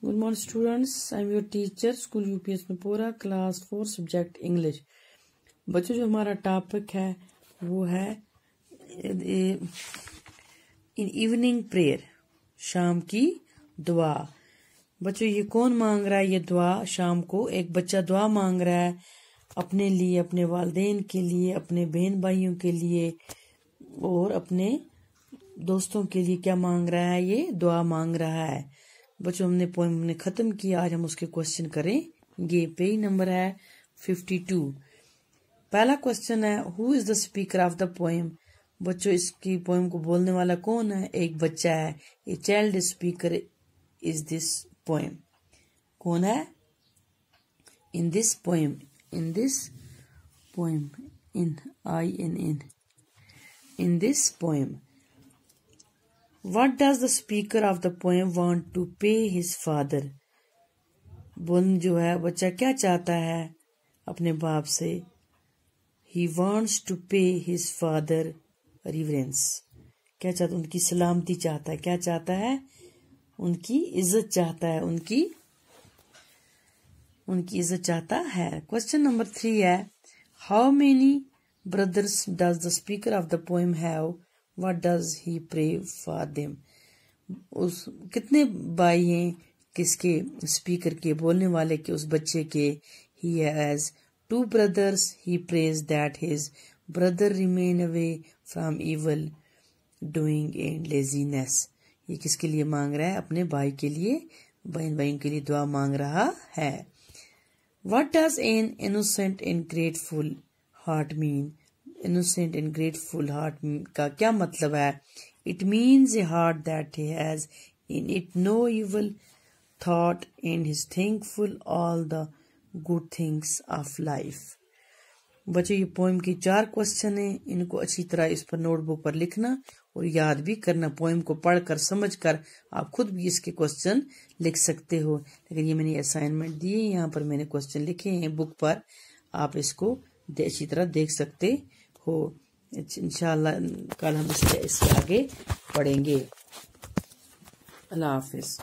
Good morning students, I am your teacher school UPS में पूरा class 4 subject English. बच्चों, जो हमारा टॉपिक है वो है इन इवनिंग प्रेयर, शाम की दुआ। बच्चों, ये कौन मांग रहा है ये दुआ शाम को? एक बच्चा दुआ मांग रहा है अपने लिए, अपने वालिदैन के लिए, अपने बहन भाइयों के लिए और अपने दोस्तों के लिए। क्या मांग रहा है? ये दुआ मांग रहा है। बच्चों, हमने पोएम खत्म किया, आज हम उसके क्वेश्चन करेंगे। पेज नंबर है 52। पहला क्वेश्चन है, who is the speaker of the poem? बच्चों, इसकी पोएम को बोलने वाला कौन है? एक बच्चा है। A child speaker is this poem. कौन है? In this poem, in this poem, in INN, in this poem. What does the speaker of the poem want to pay his father? बोल जो है, बच्चा क्या चाहता है अपने बाप से? He wants to pay his father reverence. क्या चाहता है? उनकी सलामती चाहता है। क्या चाहता है? उनकी इज्जत चाहता है। उनकी इज्जत चाहता है। क्वेश्चन नंबर 3 है, How many brothers does the speaker of the poem have? What does he pray for them? कितने भाई हैं किसके? स्पीकर के, बोलने वाले के, उस बच्चे के। He has 2 brothers. He prays that his brother remain away from evil doing and laziness. ये किसके लिए मांग रहा है? अपने भाई के लिए, बहन भाइयों के लिए दुआ मांग रहा है। What does an innocent and grateful heart mean? Innocent and grateful heart का क्या मतलब है? It means a heart that has in it no evil thought and is thankful all the good things of life. बच्चों, ये poem के 4 question हैं। इनको अच्छी तरह इस पर नोटबुक पर लिखना और याद भी करना। पोएम को पढ़कर समझकर आप खुद भी इसके क्वेश्चन लिख सकते हो। लेकिन ये मैंने असाइनमेंट दिए, यहाँ पर मैंने क्वेश्चन लिखे हैं बुक पर, आप इसको अच्छी तरह देख सकते हो। इंशाअल्लाह कल हम इससे आगे पढ़ेंगे। अल्लाह हाफिज।